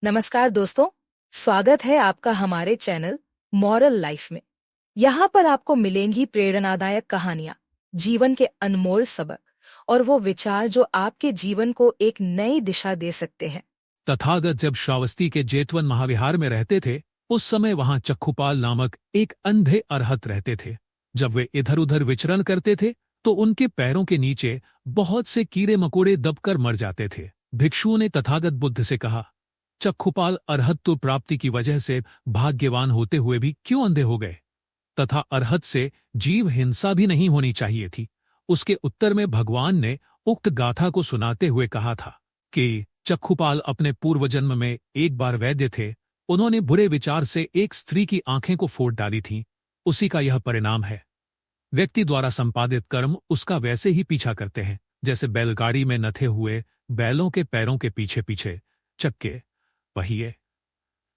नमस्कार दोस्तों, स्वागत है आपका हमारे चैनल मॉरल लाइफ में। यहाँ पर आपको मिलेंगी प्रेरणादायक कहानियाँ, जीवन के अनमोल सबक और वो विचार जो आपके जीवन को एक नई दिशा दे सकते हैं। तथागत जब श्रावस्ती के जेतवन महाविहार में रहते थे, उस समय वहां चक्षुपाल नामक एक अंधे अरहत रहते थे। जब वे इधर उधर विचरण करते थे तो उनके पैरों के नीचे बहुत से कीड़े मकोड़े दबकर मर जाते थे। भिक्षुओं ने तथागत बुद्ध से कहा, चक्षुपाल अरहत्व प्राप्ति की वजह से भाग्यवान होते हुए भी क्यों अंधे हो गए तथा अरहत से जीव हिंसा भी नहीं होनी चाहिए थी। उसके उत्तर में भगवान ने उक्त गाथा को सुनाते हुए कहा था कि चक्षुपाल अपने पूर्व जन्म में एक बार वैद्य थे। उन्होंने बुरे विचार से एक स्त्री की आंखें को फोड़ डाली थीं। उसी का यह परिणाम है। व्यक्ति द्वारा संपादित कर्म उसका वैसे ही पीछा करते हैं जैसे बैलगाड़ी में नथे हुए बैलों के पैरों के पीछे पीछे चक्के पहिए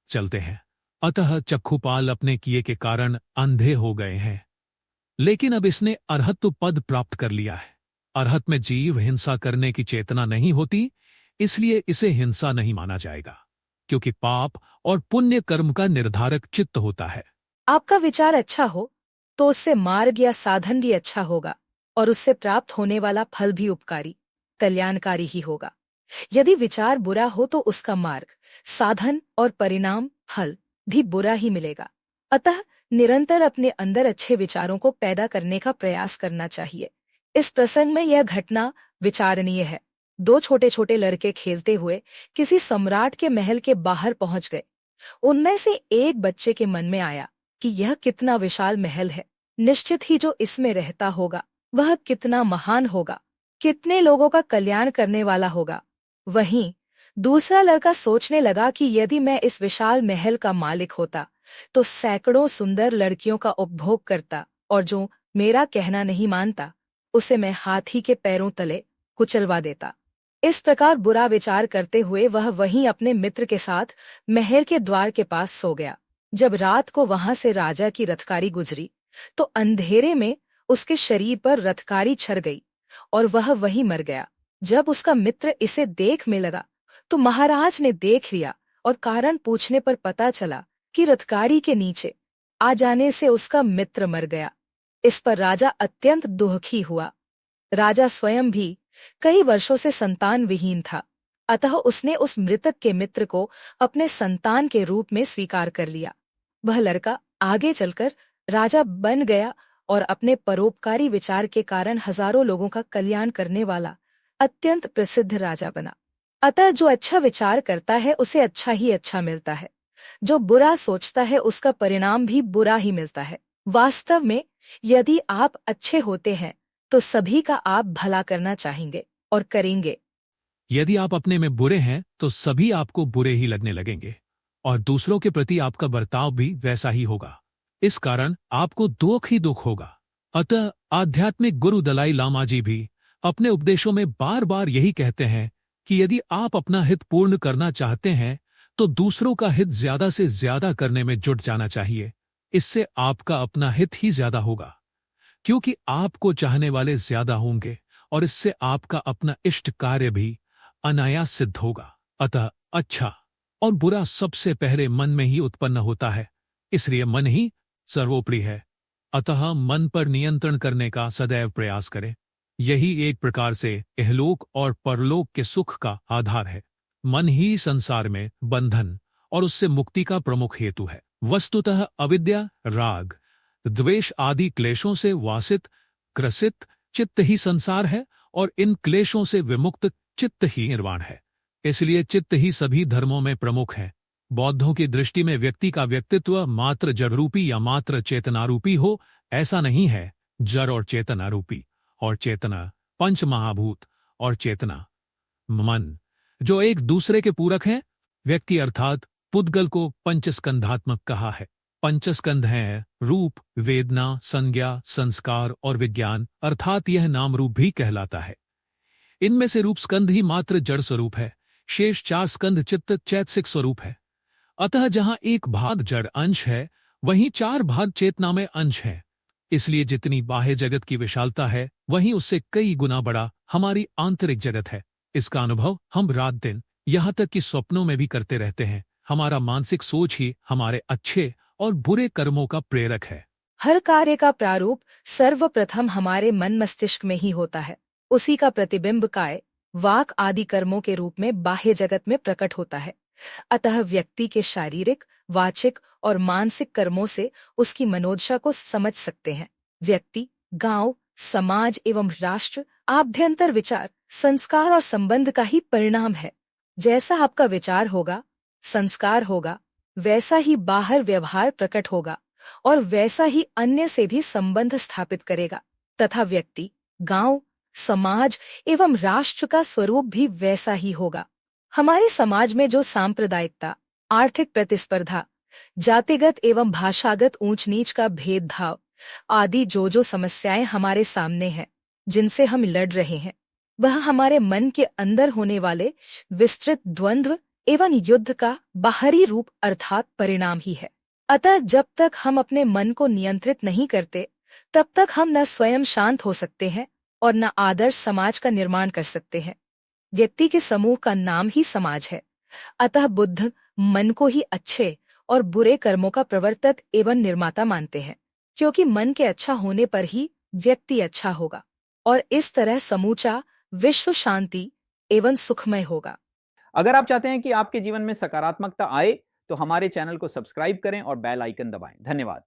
चलते हैं। अतः चक्षुपाल अपने किए के कारण अंधे हो गए हैं, लेकिन अब इसने अरहत्व पद प्राप्त कर लिया है। अरहत में जीव हिंसा करने की चेतना नहीं होती, इसलिए इसे हिंसा नहीं माना जाएगा, क्योंकि पाप और पुण्य कर्म का निर्धारक चित्त होता है। आपका विचार अच्छा हो तो उससे मार्ग या साधन भी अच्छा होगा और उससे प्राप्त होने वाला फल भी उपकारी, कल्याणकारी ही होगा। यदि विचार बुरा हो तो उसका मार्ग, साधन और परिणाम फल भी बुरा ही मिलेगा। अतः निरंतर अपने अंदर अच्छे विचारों को पैदा करने का प्रयास करना चाहिए। इस प्रसंग में यह घटना विचारणीय है। दो छोटे छोटे लड़के खेलते हुए किसी सम्राट के महल के बाहर पहुंच गए। उनमें से एक बच्चे के मन में आया कि यह कितना विशाल महल है, निश्चित ही जो इसमें रहता होगा वह कितना महान होगा, कितने लोगों का कल्याण करने वाला होगा। वहीं दूसरा लड़का सोचने लगा कि यदि मैं इस विशाल महल का मालिक होता तो सैकड़ों सुंदर लड़कियों का उपभोग करता और जो मेरा कहना नहीं मानता उसे मैं हाथी के पैरों तले कुचलवा देता। इस प्रकार बुरा विचार करते हुए वह वहीं अपने मित्र के साथ महल के द्वार के पास सो गया। जब रात को वहां से राजा की रथकारी गुजरी तो अंधेरे में उसके शरीर पर रथकारी छर गई और वह वहीं मर गया। जब उसका मित्र इसे देख में लगा तो महाराज ने देख लिया और कारण पूछने पर पता चला कि रथगाड़ी के नीचे आ जाने से उसका मित्र मर गया। इस पर राजा अत्यंत दुखी हुआ। राजा स्वयं भी कई वर्षों से संतान विहीन था, अतः उसने उस मृतक के मित्र को अपने संतान के रूप में स्वीकार कर लिया। वह लड़का आगे चलकर राजा बन गया और अपने परोपकारी विचार के कारण हजारों लोगों का कल्याण करने वाला अत्यंत प्रसिद्ध राजा बना। अतः जो अच्छा विचार करता है उसे अच्छा ही अच्छा मिलता है, जो बुरा सोचता है उसका परिणाम भी बुरा ही मिलता है। वास्तव में यदि आप अच्छे होते हैं तो सभी का आप भला करना चाहेंगे और करेंगे। यदि आप अपने में बुरे हैं तो सभी आपको बुरे ही लगने लगेंगे और दूसरों के प्रति आपका बर्ताव भी वैसा ही होगा। इस कारण आपको दुख ही दुख होगा। अतः आध्यात्मिक गुरु दलाई लामा जी भी अपने उपदेशों में बार बार यही कहते हैं कि यदि आप अपना हित पूर्ण करना चाहते हैं तो दूसरों का हित ज्यादा से ज्यादा करने में जुट जाना चाहिए। इससे आपका अपना हित ही ज्यादा होगा, क्योंकि आपको चाहने वाले ज्यादा होंगे और इससे आपका अपना इष्ट कार्य भी अनायास सिद्ध होगा। अतः अच्छा और बुरा सबसे पहले मन में ही उत्पन्न होता है, इसलिए मन ही सर्वोपरि है। अतः मन पर नियंत्रण करने का सदैव प्रयास करें। यही एक प्रकार से इहलोक और परलोक के सुख का आधार है। मन ही संसार में बंधन और उससे मुक्ति का प्रमुख हेतु है। वस्तुतः अविद्या, राग, द्वेष आदि क्लेशों से वासित ग्रसित चित्त ही संसार है और इन क्लेशों से विमुक्त चित्त ही निर्वाण है। इसलिए चित्त ही सभी धर्मों में प्रमुख है। बौद्धों की दृष्टि में व्यक्ति का व्यक्तित्व मात्र जड़रूपी या मात्र चेतनारूपी हो, ऐसा नहीं है। जड़ और चेतनारूपी और चेतना, पंच महाभूत और चेतना, मन, जो एक दूसरे के पूरक हैं। व्यक्ति अर्थात पुद्गल को पंचस्कंधात्मक कहा है। पंचस्कंध हैं रूप, वेदना, संज्ञा, संस्कार और विज्ञान, अर्थात यह नाम रूप भी कहलाता है। इनमें से रूप स्कंध ही मात्र जड़ स्वरूप है, शेष 4 स्कंध चित्त चैतसिक स्वरूप है। अतः जहां एक भाग जड़ अंश है वहीं 4 भाग चेतनामय अंश है। इसलिए जितनी बाह्य जगत की विशालता है वहीं उससे कई गुना बड़ा हमारी आंतरिक जगत है। इसका अनुभव हम रात दिन यहाँ तक कि स्वप्नों में भी करते रहते हैं। हमारा मानसिक सोच ही हमारे अच्छे और बुरे कर्मों का प्रेरक है। हर कार्य का प्रारूप सर्वप्रथम हमारे मन मस्तिष्क में ही होता है। उसी का प्रतिबिंब काय, वाक आदि कर्मों के रूप में बाह्य जगत में प्रकट होता है। अतः व्यक्ति के शारीरिक, वाचिक और मानसिक कर्मों से उसकी मनोदशा को समझ सकते हैं। व्यक्ति, गांव, समाज एवं राष्ट्र आभ्यंतर विचार, संस्कार और संबंध का ही परिणाम है। जैसा आपका विचार होगा, संस्कार होगा, वैसा ही बाहर व्यवहार प्रकट होगा और वैसा ही अन्य से भी संबंध स्थापित करेगा तथा व्यक्ति, गांव, समाज एवं राष्ट्र का स्वरूप भी वैसा ही होगा। हमारे समाज में जो सांप्रदायिकता, आर्थिक प्रतिस्पर्धा, जातिगत एवं भाषागत ऊंच नीच का भेदभाव आदि जो समस्याएं हमारे सामने हैं, जिनसे हम लड़ रहे हैं, वह हमारे मन के अंदर होने वाले विस्तृत द्वंद्व एवं युद्ध का बाहरी रूप अर्थात परिणाम ही है। अतः जब तक हम अपने मन को नियंत्रित नहीं करते, तब तक हम न स्वयं शांत हो सकते हैं और न आदर्श समाज का निर्माण कर सकते हैं। व्यक्ति के समूह का नाम ही समाज है। अतः बुद्ध मन को ही अच्छे और बुरे कर्मों का प्रवर्तक एवं निर्माता मानते हैं, क्योंकि मन के अच्छा होने पर ही व्यक्ति अच्छा होगा और इस तरह समूचा विश्व शांति एवं सुखमय होगा। अगर आप चाहते हैं कि आपके जीवन में सकारात्मकता आए तो हमारे चैनल को सब्सक्राइब करें और बेल आइकन दबाएं। धन्यवाद।